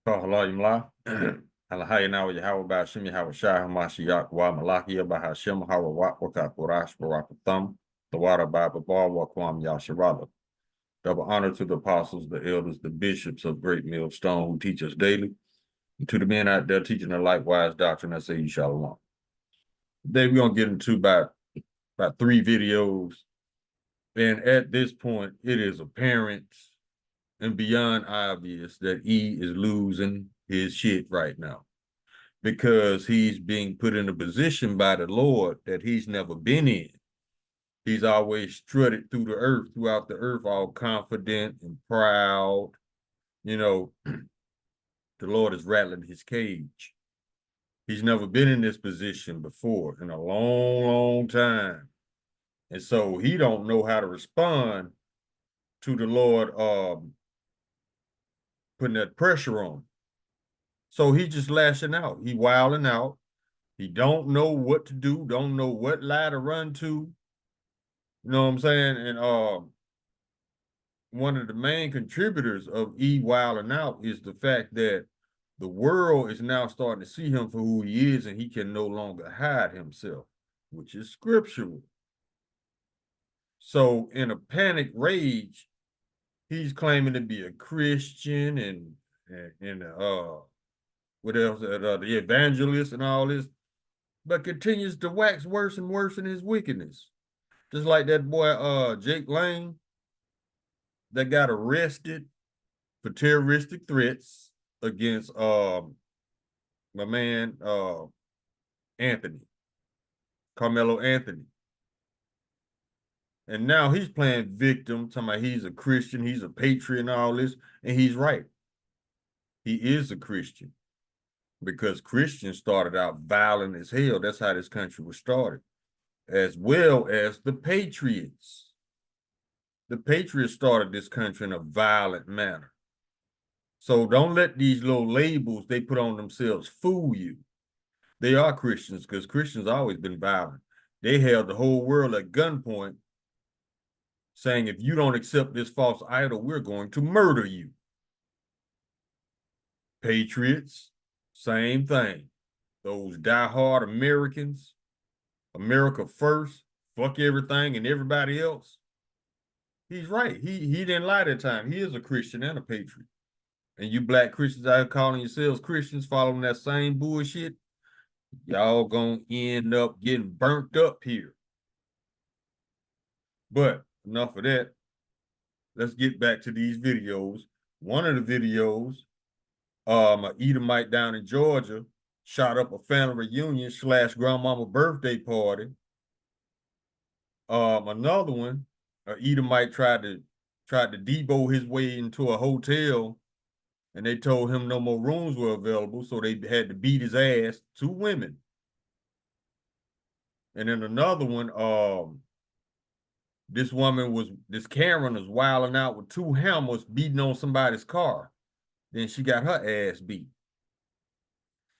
Yimla. Alahayana Yahweh Bashim Yahweh Shah Hamashiach Wa Malakia Bahashim Hawa Waka Kurash Barakatham, the water Baba Bar Wakwam Yasharala. Double honor to the apostles, the elders, the bishops of Great Millstone who teach us daily, and to the men out there teaching the likewise doctrine, I say, Shalom. Today we're gonna get into about 3 videos. And at this point, it is apparent and beyond obvious that E is losing his shit right now because he's being put in a position by the Lord that he's never been in. He's always strutted throughout the earth, all confident and proud. You know, the Lord is rattling his cage. He's never been in this position before in a long, long time. And so he don't know how to respond to the Lord putting that pressure on him. So he just lashing out. He wilding out. He don't know what to do, don't know what lie to run to. You know what I'm saying? And one of the main contributors of E wilding out is the fact that the world is now starting to see him for who he is, and he can no longer hide himself, which is scriptural. So in a panic rage, he's claiming to be a Christian and what else? The evangelist and all this, but continues to wax worse and worse in his wickedness. Just like that boy, Jake Lane, that got arrested for terroristic threats against my man Anthony, Carmelo Anthony. And now he's playing victim, talking about he's a Christian, he's a patriot and all this, and he's right. He is a Christian because Christians started out violent as hell. That's how this country was started, as well as the Patriots. The Patriots started this country in a violent manner. So don't let these little labels they put on themselves fool you. They are Christians because Christians always been violent. They held the whole world at gunpoint, saying, if you don't accept this false idol, we're going to murder you. Patriots, same thing. Those diehard Americans, America first, fuck everything and everybody else. He's right. He didn't lie that time. He is a Christian and a patriot. And you black Christians out here calling yourselves Christians, following that same bullshit, y'all gonna end up getting burnt up here. But enough of that. Let's get back to these videos. One of the videos, an Edomite down in Georgia shot up a family reunion / grandmama birthday party. Another one, an Edomite tried to Debo his way into a hotel, and they told him no more rooms were available, so they had to beat his ass. 2 women. And then another one, this Karen was wilding out with 2 hammers beating on somebody's car. Then she got her ass beat.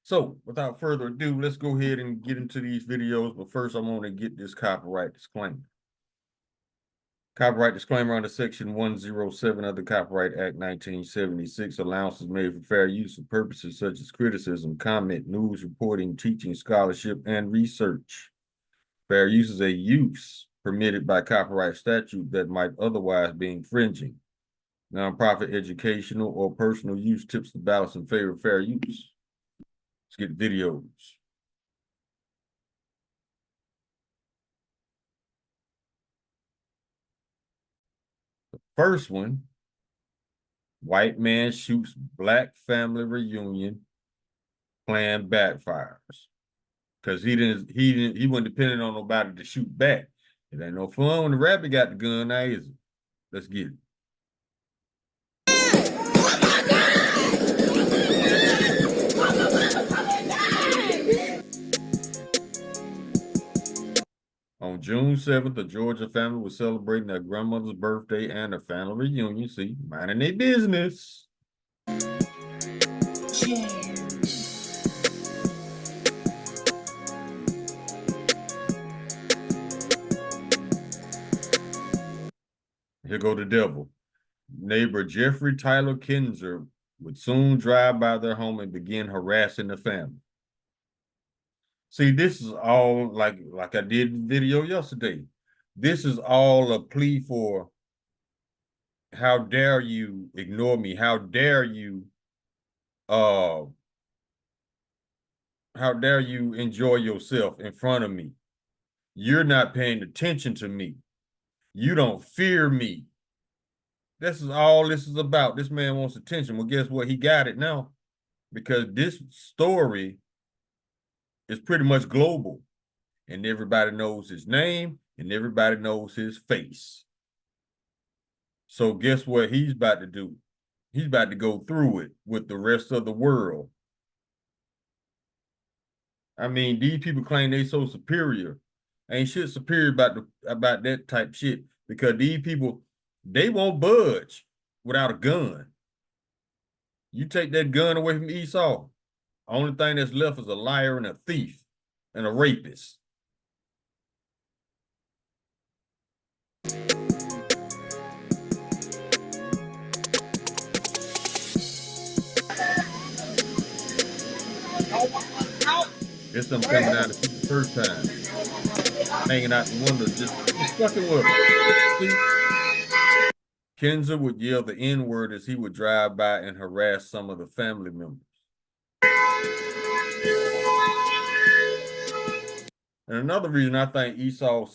So without further ado, let's go ahead and get into these videos. But first, I want to get this copyright disclaimer. Copyright disclaimer under Section 107 of the Copyright Act 1976. Allowances made for fair use for purposes such as criticism, comment, news reporting, teaching, scholarship, and research. Fair use is a use permitted by copyright statute that might otherwise be infringing. Nonprofit, educational, or personal use tips the balance in favor of fair use. Let's get videos. The first one, white man shoots black family reunion, plan backfires. Because he wasn't depending on nobody to shoot back. It ain't no fun when the rabbit got the gun now, is it? Let's get it. On June 7th, the Georgia family was celebrating their grandmother's birthday and a family reunion. See, minding their business. Here go the devil. Neighbor Jeffrey Tyler Kinzer would soon drive by their home and begin harassing the family. See, this is all like I did the video yesterday. This is all a plea for how dare you ignore me? Uh how dare you enjoy yourself in front of me? You're not paying attention to me. You don't fear me. This is all this is about. This man wants attention. Well, guess what? He got it now because this story is pretty much global and everybody knows his name and everybody knows his face. So guess what he's about to do? He's about to go through it with the rest of the world. I mean, these people claim they so superior. Ain't shit superior about that type shit because these people, they won't budge without a gun. You take that gun away from Esau, only thing that's left is a liar and a thief and a rapist. It's them coming down to see the first time, hanging out the window, just fucking with them. Kenza would yell the N-word as he would drive by and harass some of the family members. And another reason I think Esau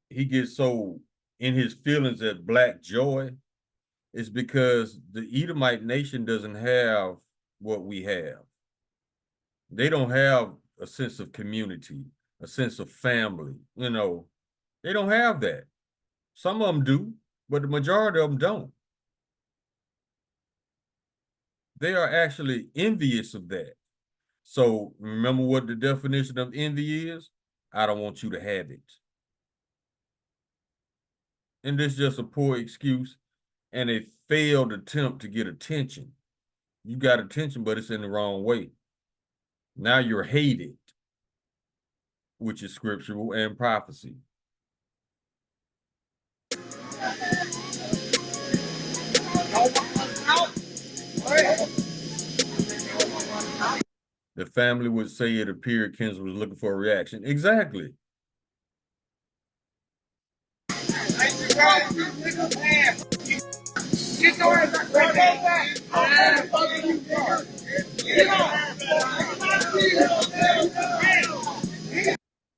he gets so in his feelings at black joy is because the Edomite nation doesn't have what we have. They don't have a sense of community, a sense of family. You know, they don't have that. Some of them do, but the majority of them don't. They are actually envious of that. So remember what the definition of envy is? I don't want you to have it. And this is just a poor excuse and a failed attempt to get attention. You got attention, but it's in the wrong way. Now you're hated, which is scriptural and prophecy. The family would say it appeared Kenza was looking for a reaction. Exactly.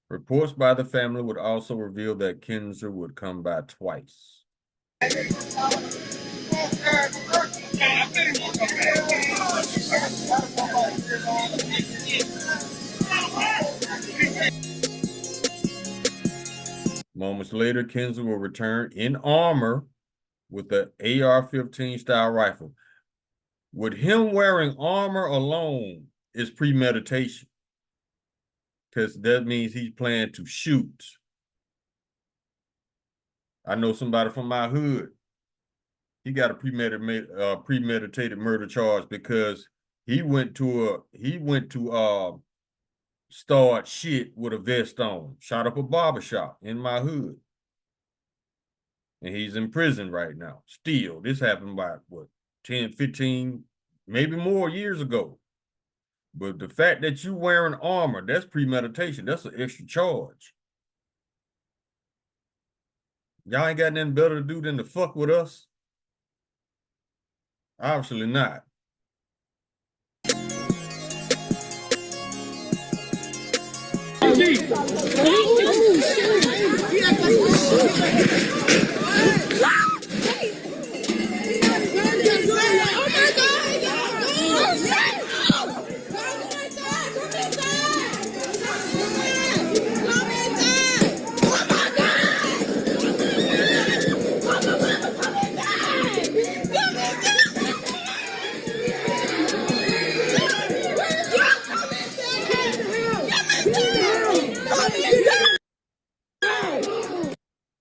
Reports by the family would also reveal that Kenza would come by twice. Moments later, Kenza will return in armor with the AR-15 style rifle. With him wearing armor alone is premeditation, because that means he's planning to shoot. I know somebody from my hood. He got a premeditated murder charge because he went to start shit with a vest on, shot up a barbershop in my hood. And he's in prison right now. Still, this happened by what, 10, 15, maybe more years ago. But the fact that you wearing armor, that's premeditation. That's an extra charge. Y'all ain't got nothing better to do than to fuck with us? Obviously not.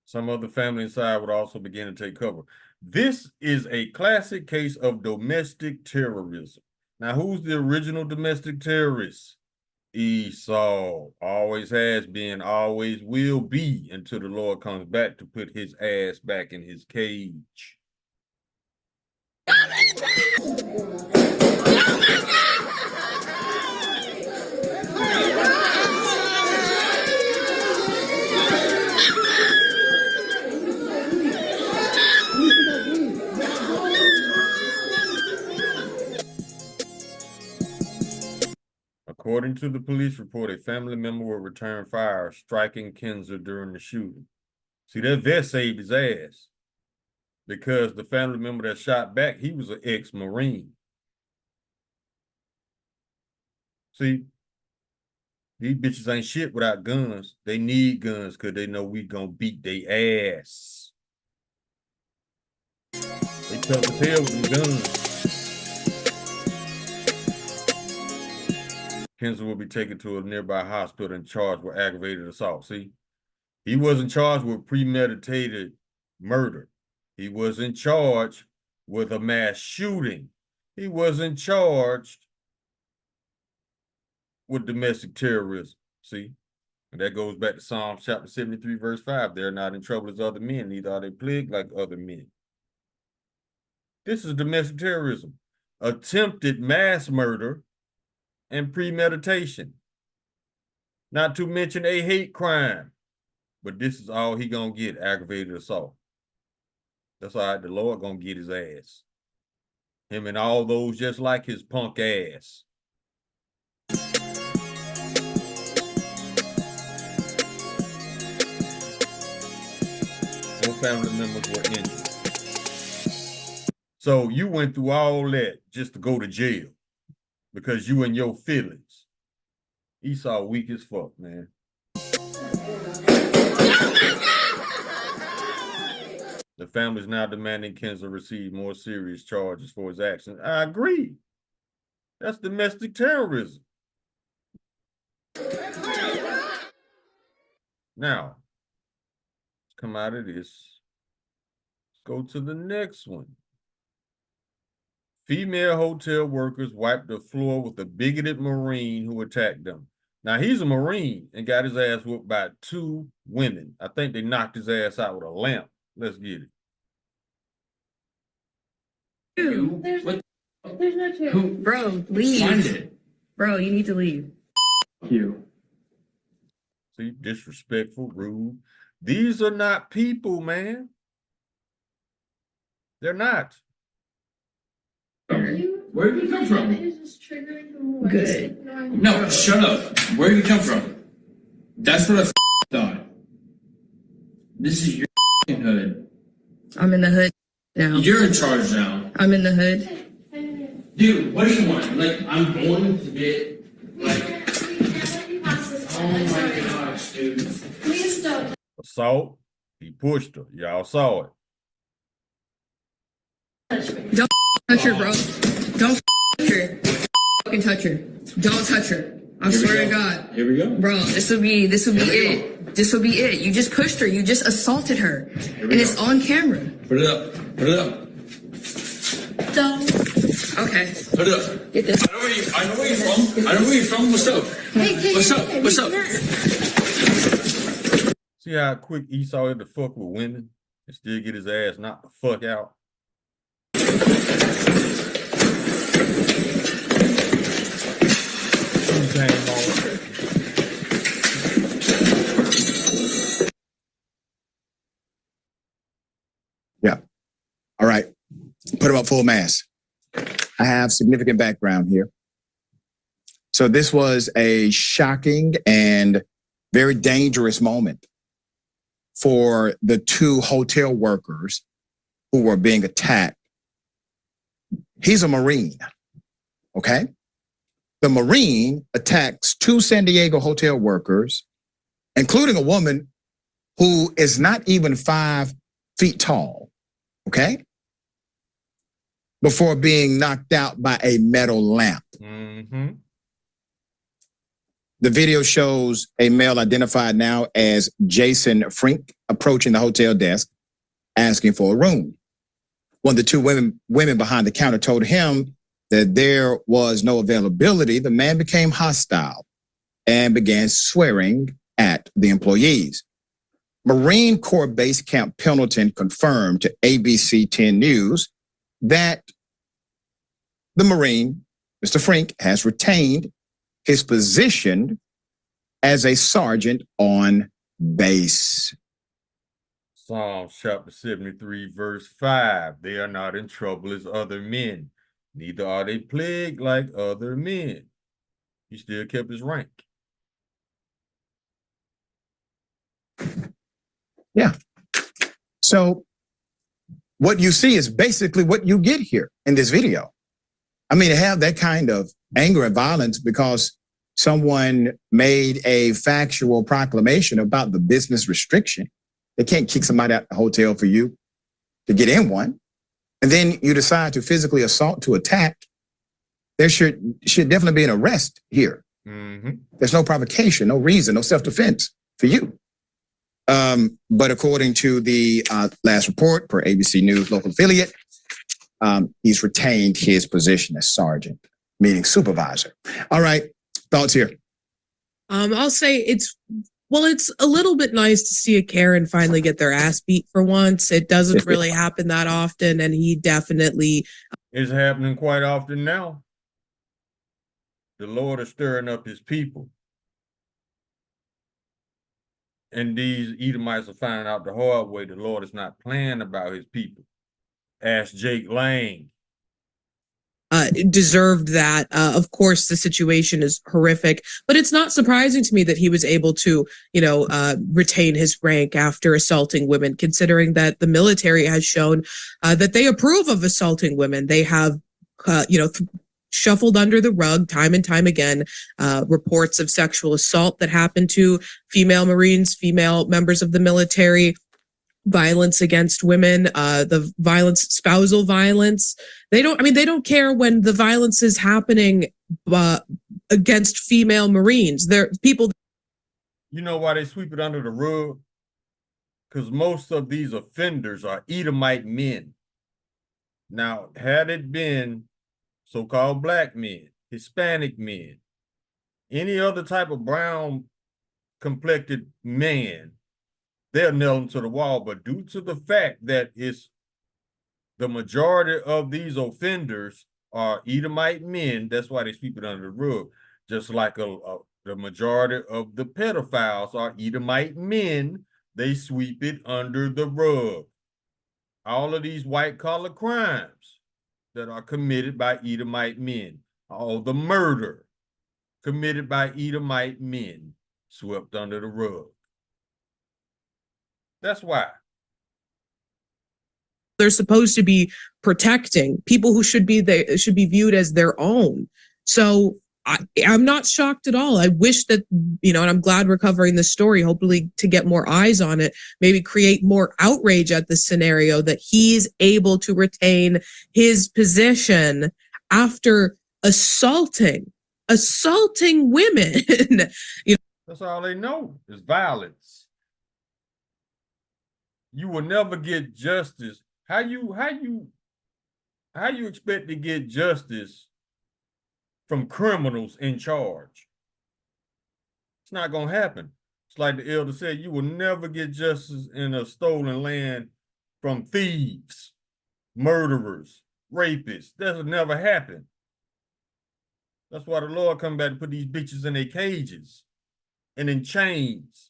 Some of the family inside would also begin to take cover. This is a classic case of domestic terrorism. Now, who's the original domestic terrorist? Esau. Always has been, always will be until the Lord comes back to put his ass back in his cage. According to the police report, a family member will return fire, striking Kinzer during the shooting. See, that vet saved his ass because the family member that shot back, he was an ex-Marine. See, these bitches ain't shit without guns. They need guns because they know we gonna beat their ass. They tough as hell with them guns. Kinzer will be taken to a nearby hospital and charged with aggravated assault. See, he wasn't charged with premeditated murder. He wasn't charged with a mass shooting. He wasn't charged with domestic terrorism. See, and that goes back to Psalms chapter 73, verse 5. They're not in trouble as other men, neither are they plagued like other men. This is domestic terrorism, attempted mass murder, and premeditation. Not to mention a hate crime. But this is all he gonna get, aggravated assault. That's all right, the Lord gonna get his ass. Him and all those just like his punk ass. No family members were injured. So you went through all that just to go to jail because you and your feelings. Esau weak as fuck, man. The family is now demanding Kinzer receive more serious charges for his actions. I agree. That's domestic terrorism. Now, let's come out of this. Let's go to the next one. Female hotel workers wiped the floor with a bigoted Marine who attacked them. Now, he's a Marine and got his ass whooped by 2 women. I think they knocked his ass out with a lamp. Let's get it. There's no chair. Bro, leave. Find it. Bro, you need to leave. You. See, disrespectful, rude. These are not people, man. They're not. Where did you come from? Good. No, shut up. Where did you come from? That's what I thought. This is your hood. I'm in the hood now. You're in charge now. I'm in the hood. Dude, what do you want? Like, I'm going to get, like, oh my gosh, dude. Please don't. Assault. He pushed her. Y'all saw it. Don't touch her, bro. Don't touch her. Fucking touch her. Don't touch her. I swear to God. Here we go. Bro, this will be it. This will be it. You just pushed her. You just assaulted her. And it's on camera. Put it up. Put it up. Don't. Okay. Put it up. Get this. I know where you're from. I know where you're from. What's up? Hey, What's up? What's up? See how quick Esau had to fuck with women and still get his ass knocked the fuck out? Yeah. All right. Put about full mass. I have significant background here. So this was a shocking and very dangerous moment for the 2 hotel workers who were being attacked. He's a Marine, okay? The Marine attacks 2 San Diego hotel workers, including a woman who is not even 5 feet tall, okay? Before being knocked out by a metal lamp. Mm-hmm. The video shows a male identified now as Jason Frink approaching the hotel desk, asking for a room. When the 2 women behind the counter told him that there was no availability, the man became hostile and began swearing at the employees. Marine Corps Base Camp Pendleton confirmed to ABC 10 News that the Marine, Mr. Frink, has retained his position as a sergeant on base. Psalms chapter 73, verse 5. They are not in trouble as other men, neither are they plagued like other men. He still kept his rank. Yeah. So what you see is basically what you get here in this video. I mean, to have that kind of anger and violence because someone made a factual proclamation about the business restriction. They can't kick somebody out of the hotel for you to get in one. And then you decide to physically assault to attack. There should definitely be an arrest here. Mm-hmm. There's no provocation, no reason, no self-defense for you. But according to the last report per ABC News local affiliate, he's retained his position as sergeant, meaning supervisor. All right, thoughts here? I'll say it's a little bit nice to see a Karen finally get their ass beat for once. It doesn't really happen that often, and he definitely It's happening quite often now. The Lord is stirring up his people. And these Edomites are finding out the hard way the Lord is not playing about his people. Ask Jake Lang. deserved that. Of course, the situation is horrific, but it's not surprising to me that he was able to, retain his rank after assaulting women, considering that the military has shown that they approve of assaulting women. They have, shuffled under the rug time and time again reports of sexual assault that happened to female Marines, female members of the military, violence against women, the violence, spousal violence. They don't care when the violence is happening against female Marines. They're people. You know why they sweep it under the rug? Because most of these offenders are Edomite men. Now, had it been so-called black men, Hispanic men, any other type of brown complected man, they'll nail them to the wall. But due to the fact that it's the majority of these offenders are Edomite men, that's why they sweep it under the rug. Just like the majority of the pedophiles are Edomite men, they sweep it under the rug. All of these white-collar crimes that are committed by Edomite men, all the murder committed by Edomite men, swept under the rug. That's why. They're supposed to be protecting people who should be viewed as their own. So I'm not shocked at all. I wish that, and I'm glad we're covering this story, hopefully to get more eyes on it, maybe create more outrage at this scenario that he's able to retain his position after assaulting women. That's all they know is violence. You will never get justice. How you expect to get justice from criminals in charge? It's not gonna happen. It's like the elder said, you will never get justice in a stolen land from thieves, murderers, rapists. That'll never happen. That's why the Lord come back and put these bitches in their cages and in chains.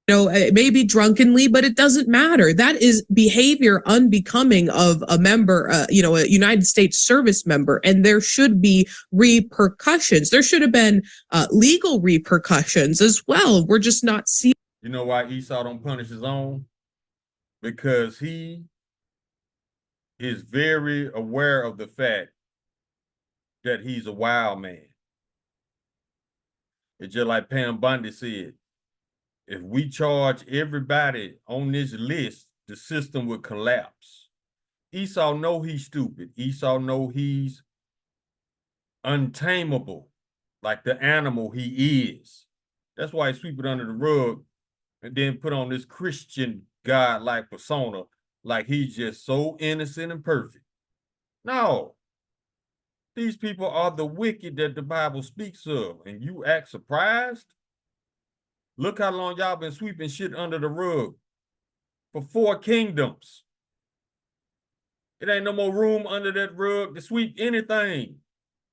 It may be drunkenly, but it doesn't matter. That is behavior unbecoming of a member, a United States service member, and there should be repercussions. There should have been legal repercussions as well. We're just not seeing. You know why Esau don't punish his own? Because he is very aware of the fact that he's a wild man. It's just like Pam Bondi said, if we charge everybody on this list, the system would collapse. Esau know he's stupid. Esau know he's untamable, like the animal he is. That's why he sweep it under the rug and then put on this Christian God-like persona, like he's just so innocent and perfect. No. These people are the wicked that the Bible speaks of, and you act surprised? Look how long y'all been sweeping shit under the rug for 4 kingdoms. It ain't no more room under that rug to sweep anything.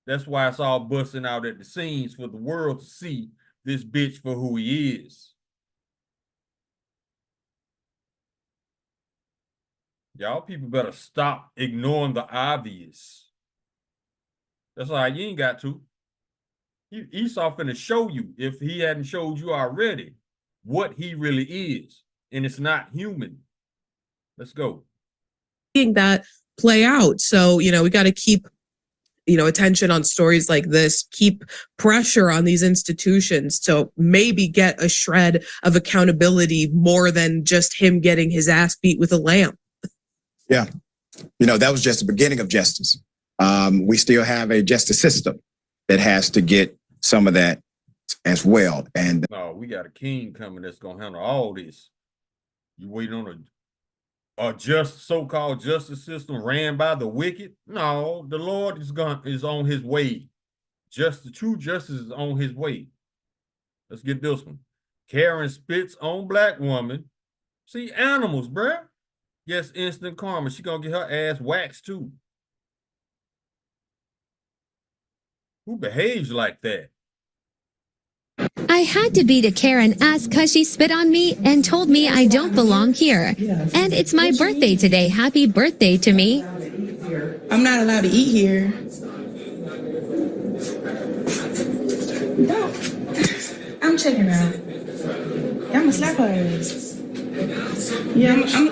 That's why it's all busting out at the seams for the world to see this bitch for who he is. Y'all people better stop ignoring the obvious. That's all right. You ain't got to. Esau finna show you, if he hadn't showed you already, what he really is. And it's not human. Let's go. Seeing that play out. So, we got to keep, attention on stories like this, keep pressure on these institutions to maybe get a shred of accountability more than just him getting his ass beat with a lamp. Yeah. That was just the beginning of justice. We still have a justice system that has to get some of that as well. And no, we got a king coming that's gonna handle all this. You waiting on a just so-called justice system ran by the wicked? No, the Lord is on his way. The true justice is on his way. Let's get this one. Karen spits on black woman. See, animals, bruh. Yes, instant karma. She gonna get her ass waxed too. Who behaves like that? I had to beat a Karen ass cause she spit on me and told me I don't belong here. And it's my birthday today. Happy birthday to me. I'm not allowed to eat here. I'm checking out. I'm gonna slap her ass. Yeah, I'm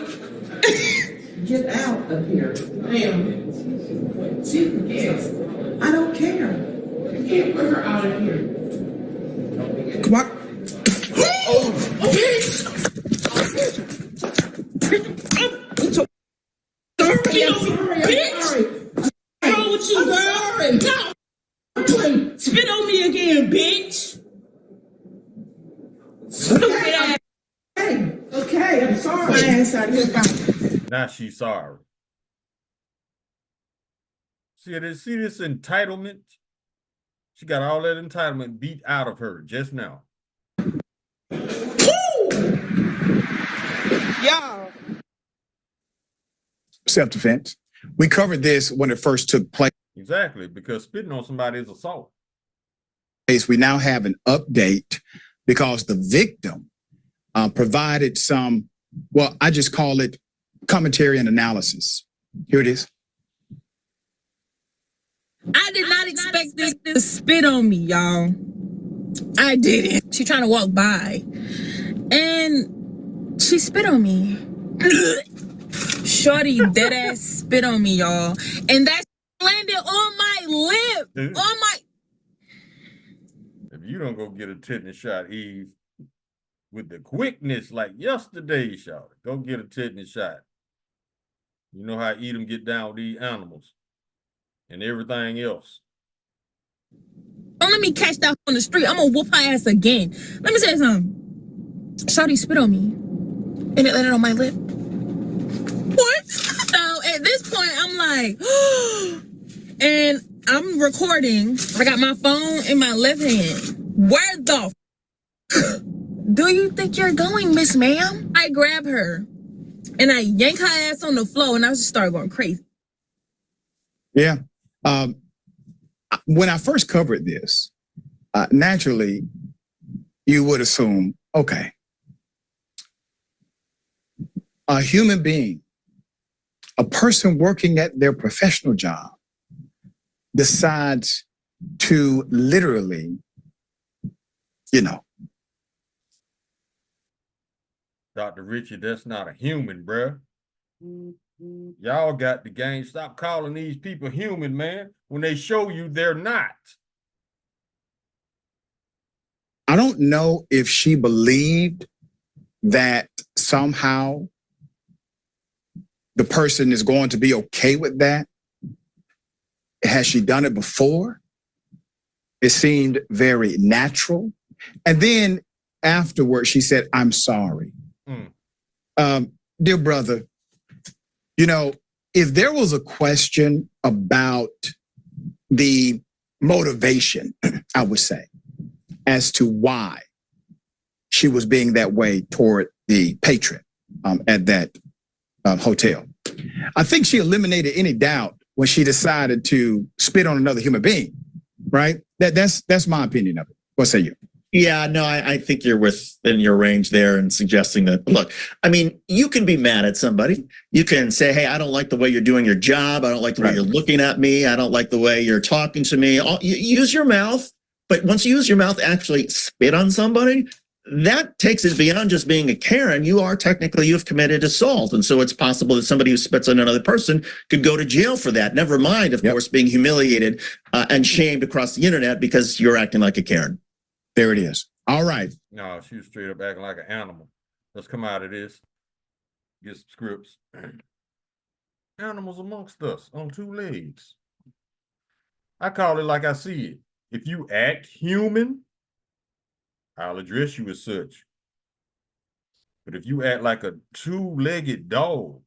get out of here. Ma'am. She's a guest. I don't care. You can't put her out of here. What? Oh, bitch! I'm sorry, bitch! What's wrong with you, girl? No! Spit on me again, bitch! Stupid ass. Okay, I'm sorry. Now she's sorry. See this entitlement? She got all that entitlement beat out of her just now. Y'all. self-defense. We covered this when it first took place. Exactly, because spitting on somebody is assault. We now have an update because the victim provided some, well, I just call it commentary and analysis. Here it is. I did not expect this to spit on me, y'all. I didn't. She trying to walk by, and she spit on me. Shorty dead ass spit on me, y'all, and that landed on my lip. On my. If you don't go get a tetanus shot, Eve, with the quickness like yesterday, shot, go get a tetanus shot. You know how Edom get down with these animals and everything else. Don't let me catch that on the street. I'm gonna whoop her ass again. Let me say something. Shawty spit on me, and it landed on my lip. What? So at this point, I'm like, and I'm recording. I got my phone in my left hand. Where the do you think you're going, Miss Ma'am? I grab her, and I yank her ass on the floor, and I just started going crazy. Yeah. When I first covered this, naturally, you would assume, okay, a human being, a person working at their professional job, decides to literally, Dr. Richard, that's not a human, bruh. Y'all got the game. Stop calling these people human, man, when they show you they're not. I don't know if she believed that somehow the person is going to be okay with that. Has she done it before? It seemed very natural. And then afterwards, she said, I'm sorry. Dear brother, if there was a question about the motivation, I would say, as to why she was being that way toward the patron at that hotel, I think she eliminated any doubt when she decided to spit on another human being, right? That's my opinion of it. What say you? Yeah, no, I think you're within your range there and suggesting that, look, I mean, you can be mad at somebody. You can say, hey, I don't like the way you're doing your job. I don't like the way you're looking at me. I don't like the way you're talking to me. You use your mouth, but once you use your mouth to actually spit on somebody, that takes it beyond just being a Karen. You've committed assault. And so it's possible that somebody who spits on another person could go to jail for that. Never mind, of course, being humiliated and shamed across the internet because you're acting like a Karen. There it is. All right. No, she was straight up acting like an animal. Let's come out of this. Get some scripts. Animals amongst us on two legs. I call it like I see it. If you act human, I'll address you as such. But if you act like a two-legged dog,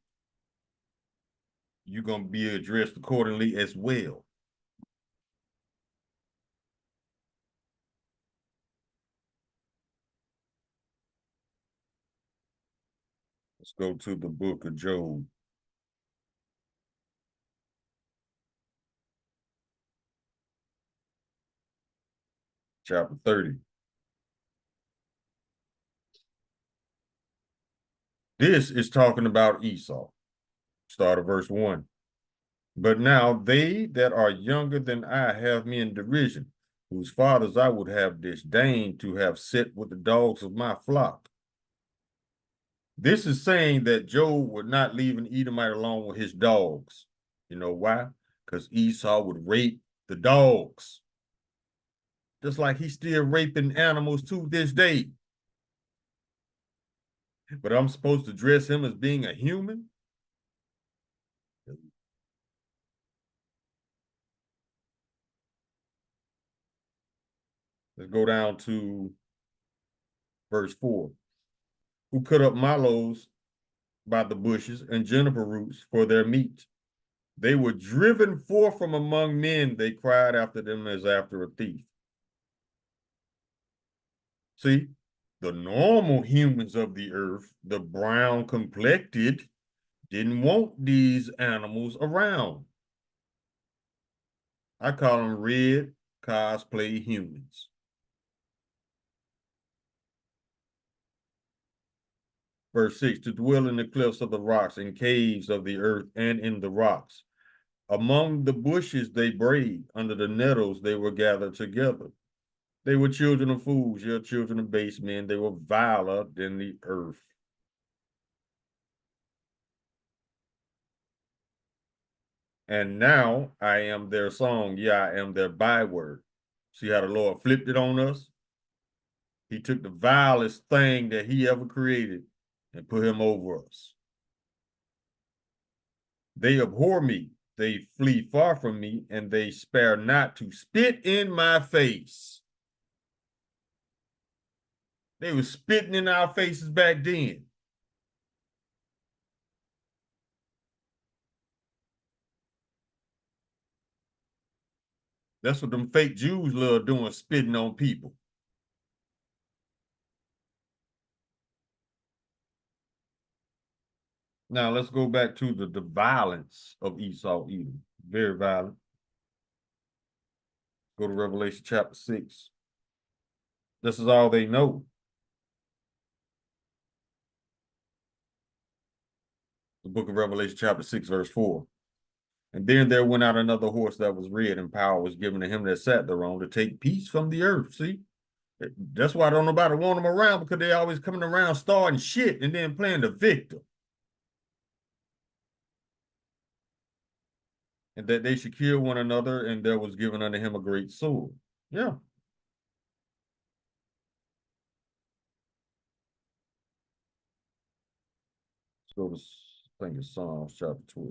you're going to be addressed accordingly as well. Let's go to the book of Job. Chapter 30. This is talking about Esau. Start of verse 1. But now they that are younger than I have me in derision, whose fathers I would have disdained to have set with the dogs of my flock. This is saying that Job would not leave an Edomite alone with his dogs. You know why? Because Esau would rape the dogs. Just like he's still raping animals to this day. But I'm supposed to dress him as being a human? Let's go down to verse 4. Who cut up mallows by the bushes and juniper roots for their meat. They were driven forth from among men. They cried after them as after a thief. See, the normal humans of the earth, the brown complected, didn't want these animals around. I call them red cosplay humans. Verse 6, to dwell in the cliffs of the rocks, in caves of the earth, and in the rocks. Among the bushes they brayed, under the nettles they were gathered together. They were children of fools, your children of base men. They were viler than the earth. And now I am their song, yeah, I am their byword. See how the Lord flipped it on us? He took the vilest thing that he ever created and put him over us. They abhor me, they flee far from me, and they spare not to spit in my face. They were spitting in our faces back then. That's what them fake Jews love doing, spitting on people. Now let's go back to the violence of Esau Edom. Very violent. Go to Revelation chapter 6. This is all they know. The book of Revelation chapter 6, verse 4. And then there went out another horse that was red, and power was given to him that sat thereon to take peace from the earth. See? That's why don't nobody want them around, because they always coming around starting shit and then playing the victim. And that they should kill one another, and there was given unto him a great sword. Yeah. Let's go to, I think it's Psalms chapter 12.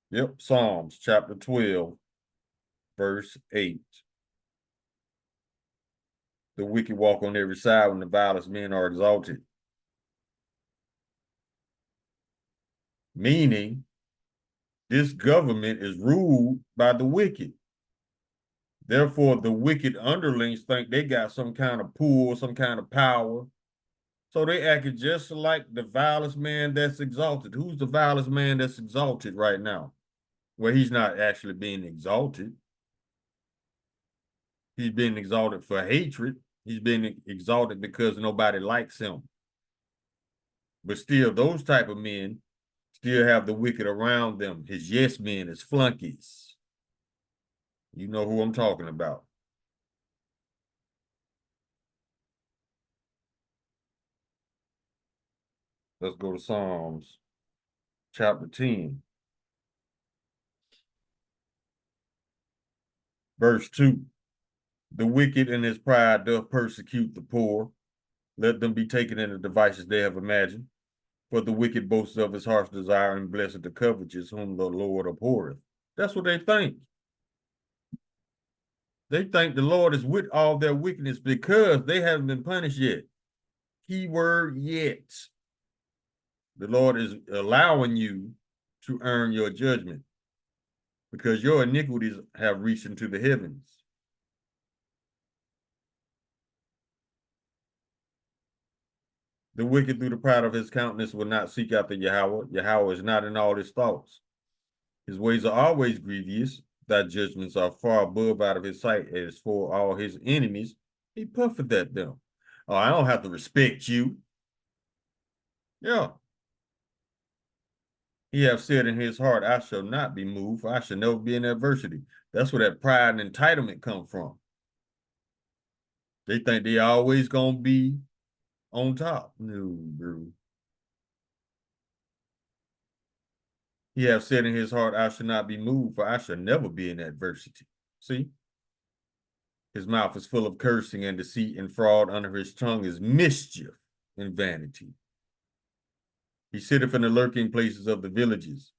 Yep, Psalms chapter 12, verse 8. The wicked walk on every side when the vilest men are exalted. Meaning, this government is ruled by the wicked. Therefore, the wicked underlings think they got some kind of pull, some kind of power. So they acted just like the vilest man that's exalted. Who's the vilest man that's exalted right now? Well, he's not actually being exalted. He's been exalted for hatred. He's been exalted because nobody likes him. But still, those type of men still have the wicked around them. His yes men, his flunkies. You know who I'm talking about. Let's go to Psalms chapter 10. Verse 2. The wicked in his pride doth persecute the poor. Let them be taken in the devices they have imagined. For the wicked boasts of his heart's desire, and blessed the covetous whom the Lord abhorreth. That's what they think. They think the Lord is with all their wickedness because they haven't been punished yet. Keyword yet. The Lord is allowing you to earn your judgment because your iniquities have reached into the heavens. The wicked through the pride of his countenance will not seek after Yahweh. Yahweh is not in all his thoughts. His ways are always grievous. Thy judgments are far above out of his sight. As for all his enemies, he puffeth at them. Oh, I don't have to respect you. Yeah. He have said in his heart, I shall not be moved, for I shall never be in adversity. That's where that pride and entitlement come from. They think they always gonna be on top. No, bro. He have said in his heart, I shall not be moved, for I shall never be in adversity. See? His mouth is full of cursing and deceit and fraud. Under his tongue is mischief and vanity. He sitteth in the lurking places of the villages.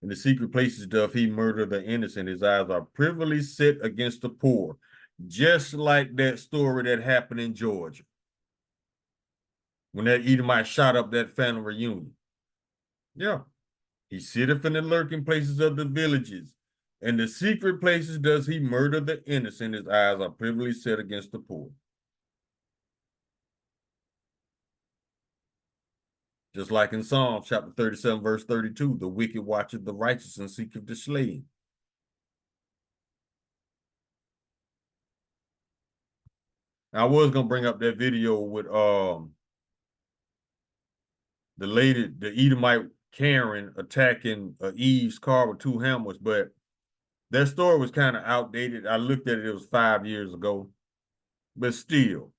In the secret places doth he murder the innocent. His eyes are privily set against the poor. Just like that story that happened in Georgia. When that Edomite shot up that family reunion. Yeah. He sitteth in the lurking places of the villages. In the secret places does he murder the innocent. His eyes are privily set against the poor. Just like in Psalms chapter 37, verse 32, the wicked watcheth the righteous and seeketh to slay him. I was gonna bring up that video with the lady, the Edomite Karen attacking Eve's car with two hammers, but that story was kind of outdated. I looked at it, it was 5 years ago. But still,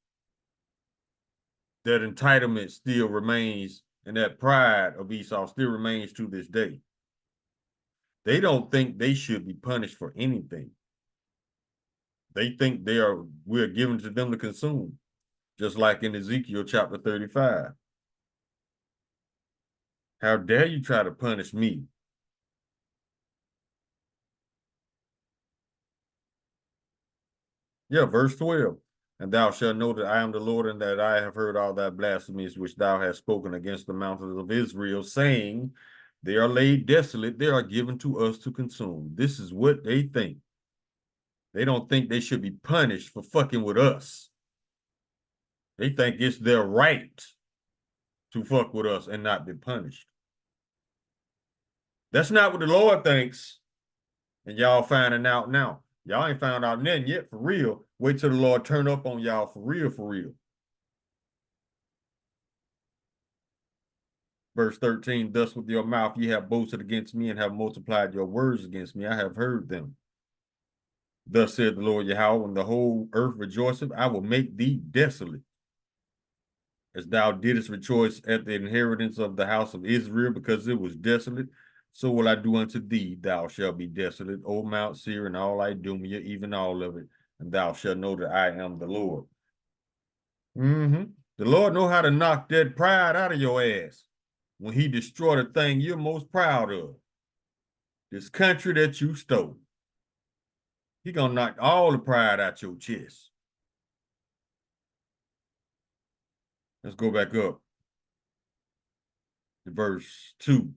that entitlement still remains, and that pride of Esau still remains to this day. They don't think they should be punished for anything. They think we're given to them to consume, just like in Ezekiel chapter 35. How dare you try to punish me? Yeah, verse 12. And thou shalt know that I am the Lord, and that I have heard all thy blasphemies which thou hast spoken against the mountains of Israel, saying, they are laid desolate, they are given to us to consume. This is what they think. They don't think they should be punished for fucking with us. They think it's their right to fuck with us and not be punished. That's not what the Lord thinks. And y'all finding out now. Y'all ain't found out nothing yet for real. Wait till the Lord turn up on y'all for real, for real. Verse 13, thus with your mouth ye have boasted against me and have multiplied your words against me. I have heard them. Thus said the Lord Yahweh, when the whole earth rejoiceth, I will make thee desolate. As thou didst rejoice at the inheritance of the house of Israel, because it was desolate, so will I do unto thee. Thou shalt be desolate, O Mount Seir, and all Idumea, even all of it, and thou shalt know that I am the Lord. The Lord know how to knock that pride out of your ass when he destroy the thing you're most proud of. This country that you stole. He gonna knock all the pride out your chest. Let's go back up to verse 2.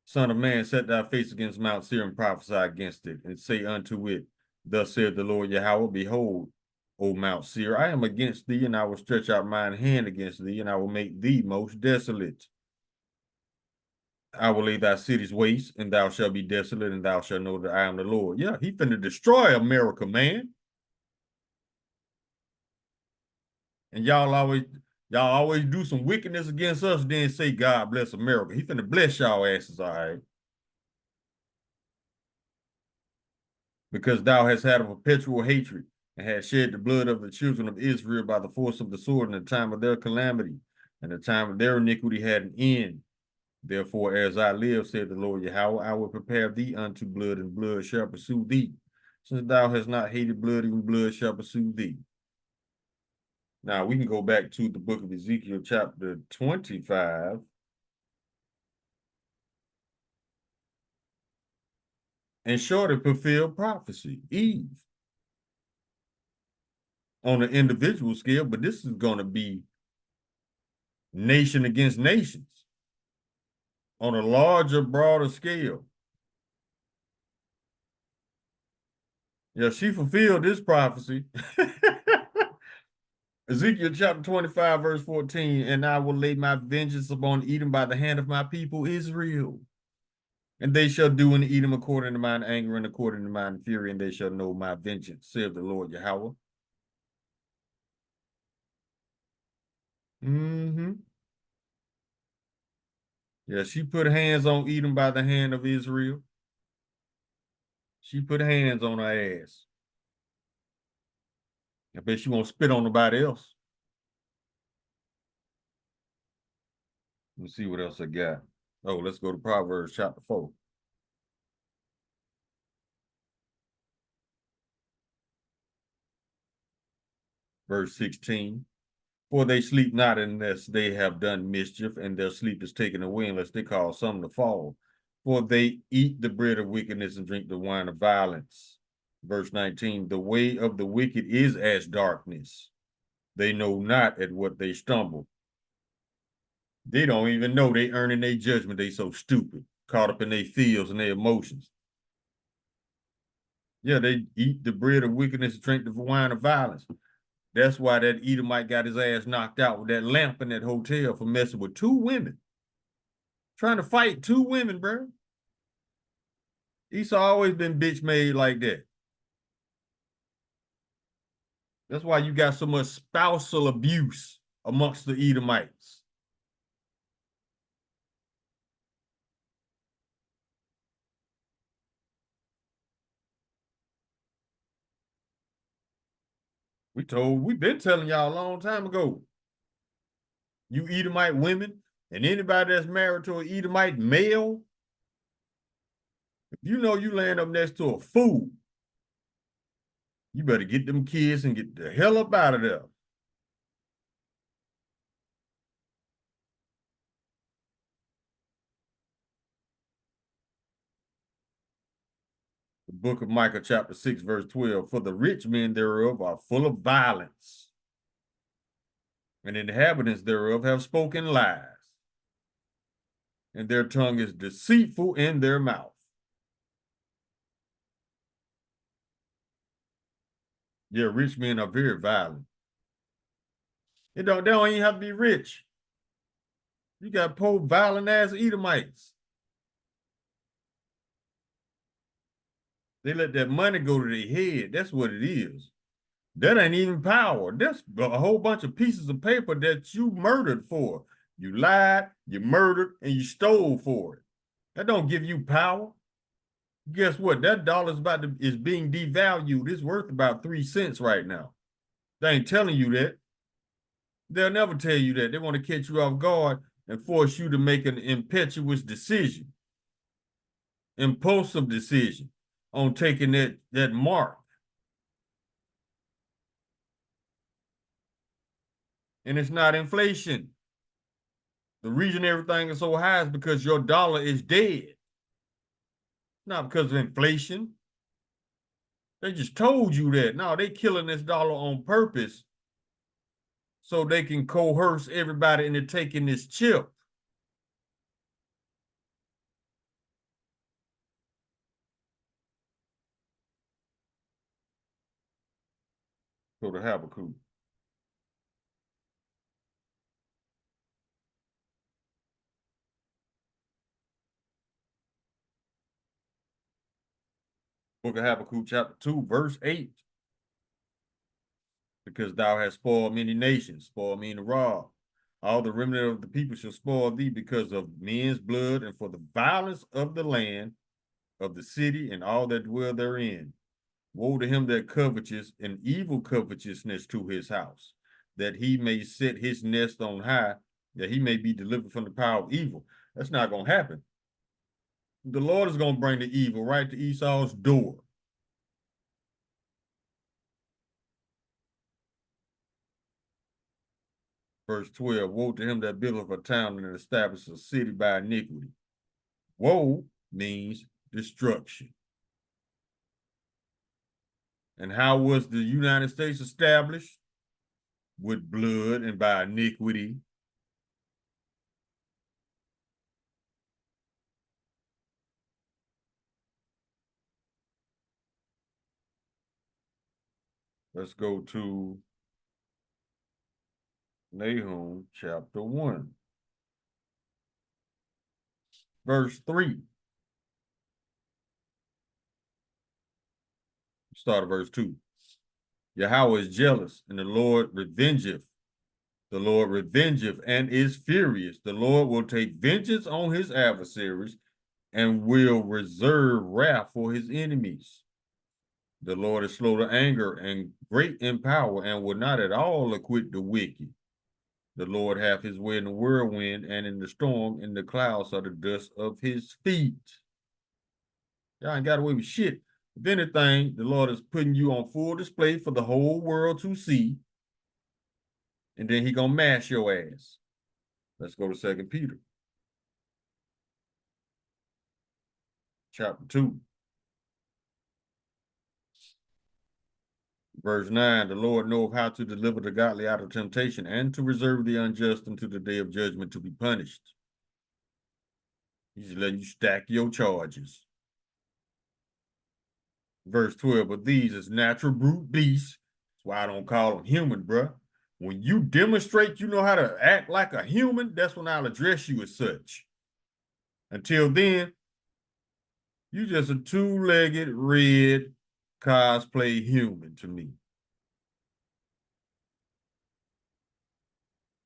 Son of man, set thy face against Mount Seir and prophesy against it, and say unto it, thus saith the Lord Yahweh, behold, O Mount Seir, I am against thee, and I will stretch out mine hand against thee, and I will make thee most desolate. I will lay thy cities waste, and thou shalt be desolate, and thou shalt know that I am the Lord. Yeah, he finna destroy America, man. And y'all always do some wickedness against us, then say God bless America. He finna bless y'all asses, all right. Because thou hast had a perpetual hatred and hast shed the blood of the children of Israel by the force of the sword in the time of their calamity, and the time of their iniquity had an end. Therefore, as I live, said the Lord Yahweh, I will prepare thee unto blood, and blood shall pursue thee. Since thou hast not hated blood, even blood shall pursue thee. Now we can go back to the book of Ezekiel, chapter 25. And shortly fulfill prophecy, Eve, on an individual scale, but this is going to be nation against nations on a larger, broader scale. Yeah, she fulfilled this prophecy. Ezekiel chapter 25, verse 14, and I will lay my vengeance upon Edom by the hand of my people Israel. And they shall do in Edom according to mine anger and according to mine fury, and they shall know my vengeance, saith the Lord Yahweh. Mm-hmm. Yeah, she put hands on Edom by the hand of Israel. She put hands on her ass. I bet she won't spit on nobody else. Let me see what else I got. Oh, let's go to Proverbs chapter 4. Verse 16. For they sleep not unless they have done mischief, and their sleep is taken away unless they cause some to fall. For they eat the bread of wickedness and drink the wine of violence. Verse 19. The way of the wicked is as darkness. They know not at what they stumble. They don't even know they earning their judgment. They so stupid, caught up in their feels and their emotions. Yeah, they eat the bread of wickedness and drink the wine of violence. That's why that Edomite got his ass knocked out with that lamp in that hotel for messing with two women. Trying to fight two women, bro. Esau always been bitch made like that. That's why you got so much spousal abuse amongst the Edomites. We've been telling y'all a long time ago. You Edomite women and anybody that's married to an Edomite male, if you know you laying up next to a fool, you better get them kids and get the hell up out of there. The book of Micah, chapter 6, verse 12. For the rich men thereof are full of violence, and inhabitants thereof have spoken lies, and their tongue is deceitful in their mouth. Yeah, rich men are very violent. They don't even have to be rich. You got poor, violent ass Edomites. They let that money go to their head. That's what it is. That ain't even power. That's a whole bunch of pieces of paper that you murdered for. You lied, you murdered, and you stole for it. That don't give you power. Guess what? That dollar is being devalued. It's worth about 3 cents right now. They ain't telling you that. They'll never tell you that. They want to catch you off guard and force you to make an impetuous decision, impulsive decision on taking that mark. And it's not inflation. The reason everything is so high is because your dollar is dead. Not because of inflation. They just told you that. No, they killing this dollar on purpose so they can coerce everybody into taking this chip. Go to Habakkuk. Book of Habakkuk, chapter 2, verse 8. because thou hast spoiled many nations, spoiled meaning rob. All the remnant of the people shall spoil thee because of men's blood and for the violence of the land, of the city, and all that dwell therein. Woe to him that coveteth an evil covetousness to his house, that he may set his nest on high, that he may be delivered from the power of evil. That's not going to happen. The Lord is going to bring the evil right to Esau's door. Verse 12, woe to him that buildeth a town and establishes a city by iniquity. Woe means destruction. And how was the United States established? With blood and by iniquity. Let's go to Nahum chapter 1, verse 3. Start at verse 2. Yahweh is jealous, and the Lord revengeth. The Lord revengeth and is furious. The Lord will take vengeance on his adversaries and will reserve wrath for his enemies. The Lord is slow to anger and great in power and will not at all acquit the wicked. The Lord hath his way in the whirlwind and in the storm, and the clouds are the dust of his feet. Y'all ain't got away with shit. If anything, the Lord is putting you on full display for the whole world to see. And then he gonna mash your ass. Let's go to 2 Peter. Chapter 2. Verse 9, the Lord knoweth how to deliver the godly out of temptation and to reserve the unjust unto the day of judgment to be punished. He's letting you stack your charges. Verse 12, but these is natural brute beasts. That's why I don't call them human, bruh. When you demonstrate you know how to act like a human, that's when I'll address you as such. Until then, you just a two-legged red cosplay human to me.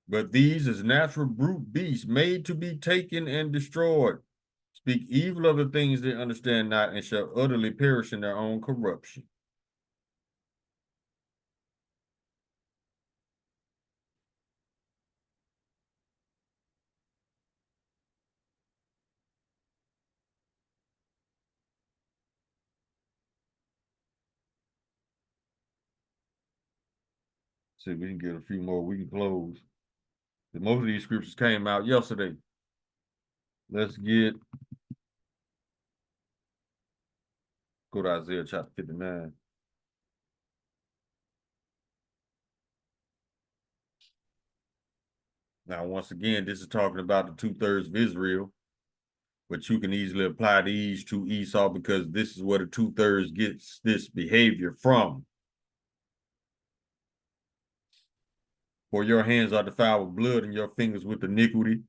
But these is natural brute beasts made to be taken and destroyed. Speak evil of the things they understand not and shall utterly perish in their own corruption. See if we can get a few more. We can close. Most of these scriptures came out yesterday. Let's go to Isaiah chapter 59. Now, once again, this is talking about the 2/3 of Israel, but you can easily apply these to Esau because this is where the 2/3 gets this behavior from. For your hands are defiled with blood and your fingers with iniquity.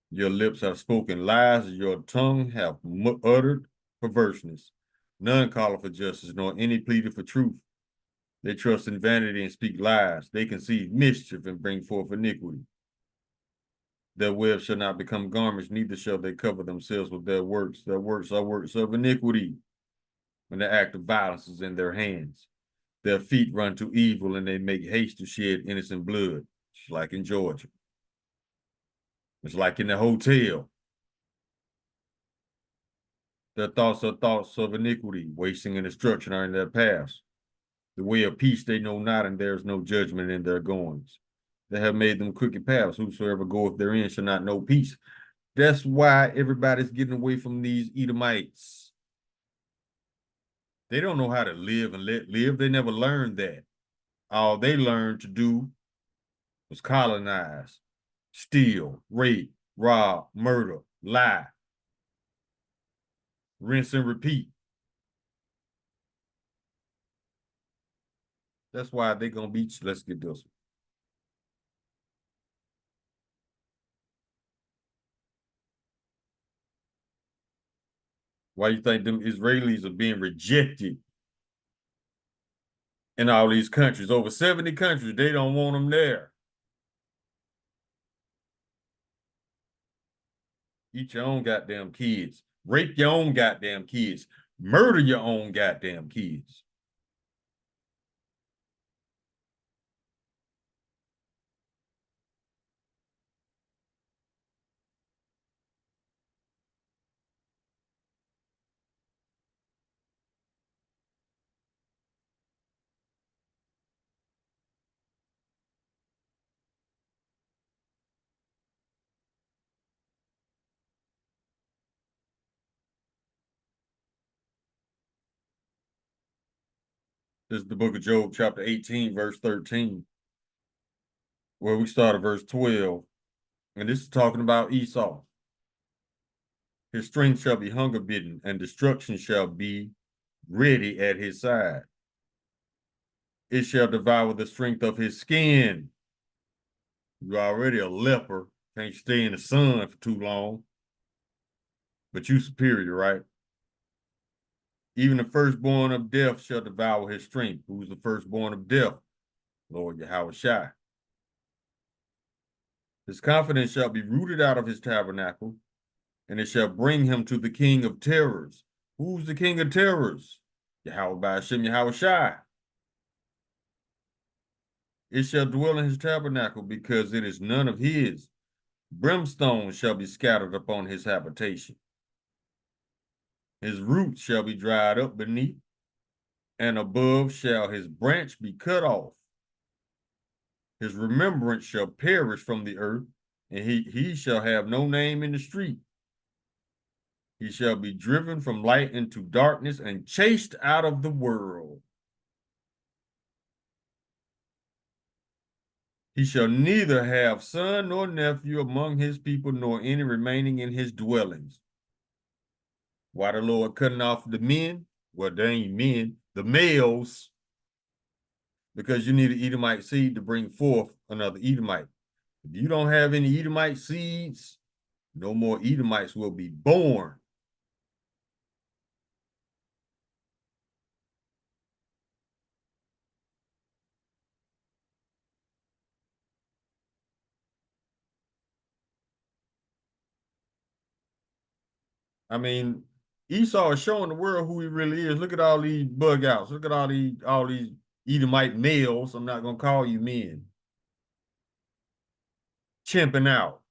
Your lips have spoken lies, and your tongue have uttered perverseness. None calleth for justice, nor any pleaded for truth. They trust in vanity and speak lies. They conceive mischief and bring forth iniquity. Their webs shall not become garments, neither shall they cover themselves with their works. Their works are works of iniquity, and the act of violence is in their hands. Their feet run to evil, and they make haste to shed innocent blood. It's like in Georgia. It's like in the hotel. Their thoughts are thoughts of iniquity, wasting and destruction are in their paths. The way of peace they know not, and there is no judgment in their goings. They have made them crooked paths. Whosoever goeth therein shall not know peace. That's why everybody's getting away from these Edomites. They don't know how to live and let live. They never learned that. All they learned to do was colonize, steal, rape, rob, murder, lie, rinse and repeat. That's why they're going to be, let's get this one. Why you think them Israelis are being rejected in all these countries. Over 70 countries, they don't want them there. Eat your own goddamn kids. Rape your own goddamn kids. Murder your own goddamn kids. This is the book of Job, chapter 18, verse 13, where we start at verse 12. And this is talking about Esau. His strength shall be hunger bitten, and destruction shall be ready at his side. It shall devour the strength of his skin. You're already a leper, can't stay in the sun for too long. But you superior, right? Even the firstborn of death shall devour his strength. Who's the firstborn of death? Lord Yahushua. His confidence shall be rooted out of his tabernacle, and it shall bring him to the king of terrors. Who's the king of terrors? Yahweh by Hashem Yahushua. It shall dwell in his tabernacle, because it is none of his. Brimstone shall be scattered upon his habitation. His roots shall be dried up beneath, and above shall his branch be cut off. His remembrance shall perish from the earth, and he shall have no name in the street. He shall be driven from light into darkness and chased out of the world. He shall neither have son nor nephew among his people, nor any remaining in his dwellings. Why the Lord cutting off the men? Well, they ain't men, the males, because you need an Edomite seed to bring forth another Edomite. If you don't have any Edomite seeds, no more Edomites will be born. I mean, Esau is showing the world who he really is. Look at all these bug outs. Look at all these Edomite males. I'm not gonna call you men. Chimping out,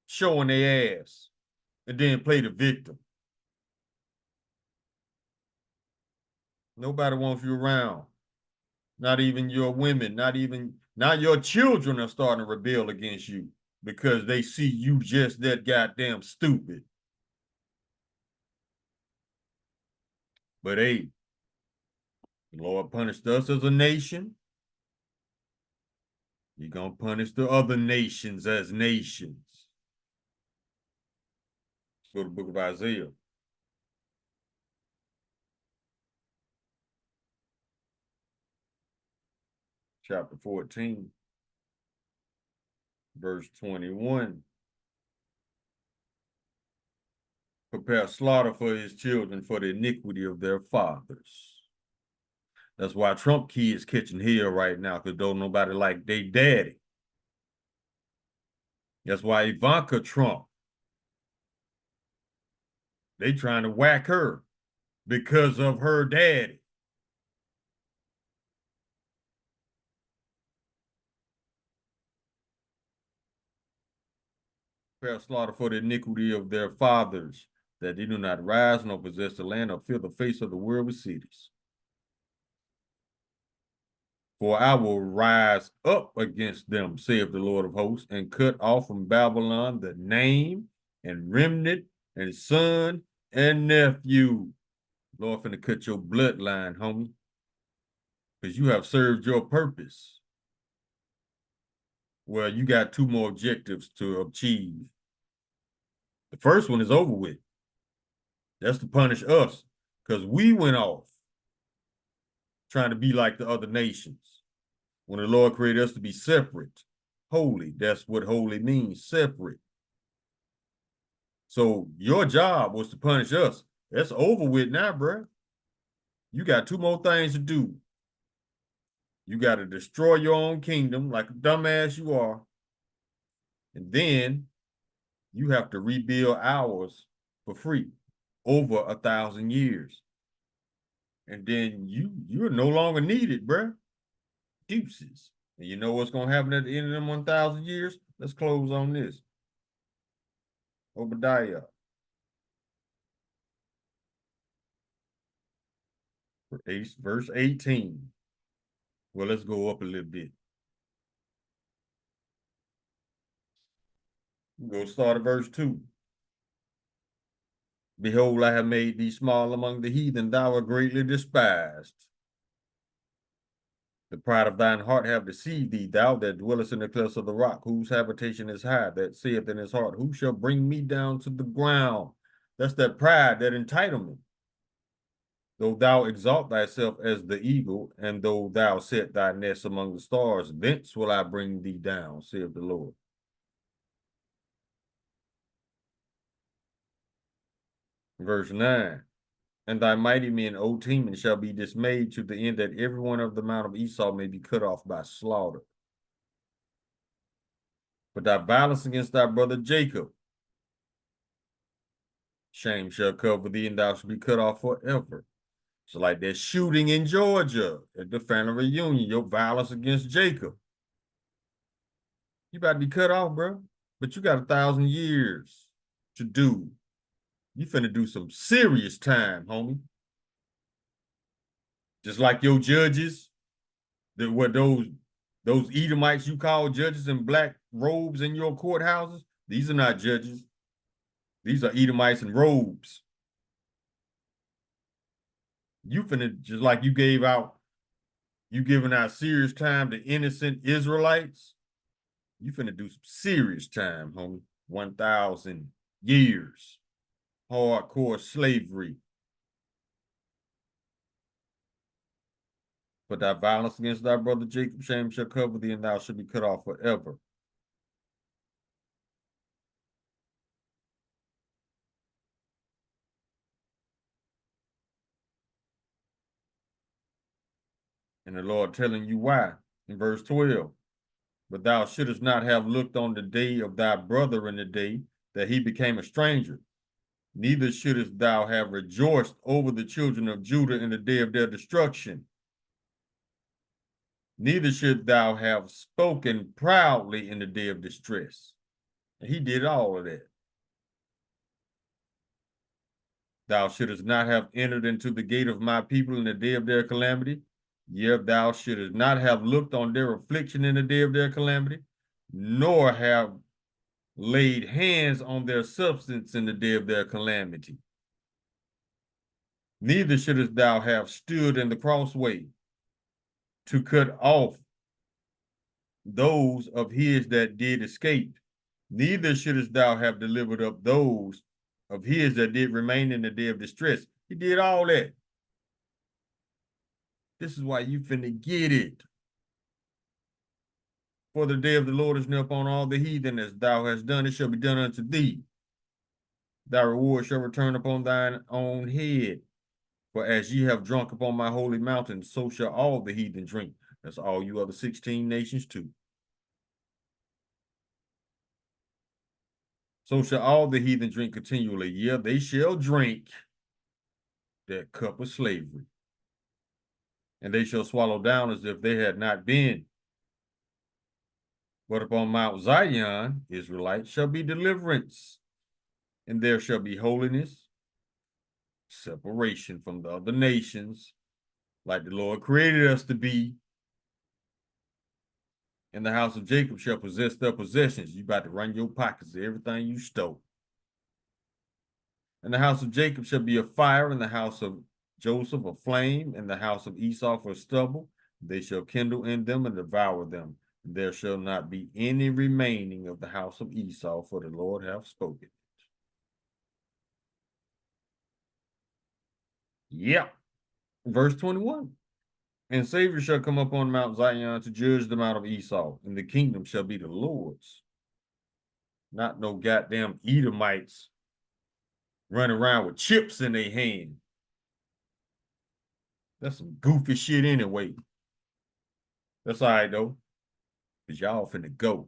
showing their ass, and then play the victim. Nobody wants you around. Not even your women, now your children are starting to rebel against you because they see you just that goddamn stupid. But hey, the Lord punished us as a nation. He's gonna punish the other nations as nations. Let's go to the book of Isaiah. Chapter 14, verse 21. Prepare slaughter for his children for the iniquity of their fathers. That's why Trump kids catching hell right now, because don't nobody like they daddy. That's why Ivanka Trump, they trying to whack her because of her daddy. Prepare slaughter for the iniquity of their fathers, that they do not rise nor possess the land or fill the face of the world with cities. For I will rise up against them, saith the Lord of hosts, and cut off from Babylon the name and remnant and son and nephew. Lord finna cut your bloodline, homie, because you have served your purpose. Well, you got two more objectives to achieve. The first one is over with. That's to punish us, because we went off trying to be like the other nations. When the Lord created us to be separate, holy, that's what holy means, separate. So your job was to punish us. That's over with now, bro. You got two more things to do. You got to destroy your own kingdom like a dumbass you are. And then you have to rebuild ours for free over 1,000 years. And then you're no longer needed, bruh. Deuces. And you know what's going to happen at the end of them 1,000 years? Let's close on this. Obadiah. Verse 18. Well, let's go up a little bit. Go start at verse 2. Behold, I have made thee small among the heathen, thou art greatly despised. The pride of thine heart have deceived thee, thou that dwellest in the clefts of the rock, whose habitation is high, that saith in his heart, who shall bring me down to the ground? That's that pride, that entitlement. Though thou exalt thyself as the eagle, and though thou set thy nest among the stars, thence will I bring thee down, saith the Lord. Verse 9. And thy mighty men, O Teman, shall be dismayed to the end that every one of the mount of Esau may be cut off by slaughter. But thy violence against thy brother Jacob, shame shall cover thee, and thou shalt be cut off forever. So like that shooting in Georgia at the family reunion, your violence against Jacob. You about to be cut off, bro. But you got 1,000 years to do. You finna do some serious time, homie. Just like your judges, that were those Edomites you call judges in black robes in your courthouses. These are not judges. These are Edomites in robes. You finna, just like you giving out serious time to innocent Israelites. You finna do some serious time, homie. 1,000 years. Hardcore slavery. But thy violence against thy brother Jacob, shame shall cover thee, and thou shalt be cut off forever. And the Lord telling you why in verse 12. But thou shouldest not have looked on the day of thy brother in the day that he became a stranger. Neither shouldest thou have rejoiced over the children of Judah in the day of their destruction. Neither should thou have spoken proudly in the day of distress. And he did all of that. Thou shouldest not have entered into the gate of my people in the day of their calamity. Yet thou shouldest not have looked on their affliction in the day of their calamity, nor have laid hands on their substance in the day of their calamity. Neither shouldest thou have stood in the crossway to cut off those of his that did escape. Neither shouldest thou have delivered up those of his that did remain in the day of distress. He did all that. This is why you finna get it. For the day of the Lord is near upon all the heathen, as thou hast done, it shall be done unto thee. Thy reward shall return upon thine own head. For as ye have drunk upon my holy mountain, so shall all the heathen drink. That's all you other 16 nations too. So shall all the heathen drink continually. Yeah, they shall drink that cup of slavery. And they shall swallow down as if they had not been. But upon Mount Zion, Israelites, shall be deliverance, and there shall be holiness, separation from the other nations, like the Lord created us to be. And the house of Jacob shall possess their possessions. You about to run your pockets of everything you stole. And the house of Jacob shall be a fire, and the house of Joseph a flame, and the house of Esau for stubble. They shall kindle in them and devour them. There shall not be any remaining of the house of Esau, for the Lord hath spoken. Yep. Verse 21. And Savior shall come up on Mount Zion to judge them out of Esau, and the kingdom shall be the Lord's. Not no goddamn Edomites running around with chips in their hand. That's some goofy shit anyway. That's all right though. Cause y'all finna go.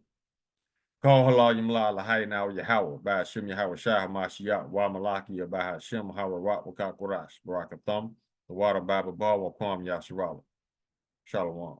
Call halal yamla lahai now Yahweh by Hashem Yahweh Shah Mashiach wa Malaki by Hashem Hawa Rat Wakakurash Barakathum the water Bible Bar Wakwam Yasharala. Shalom.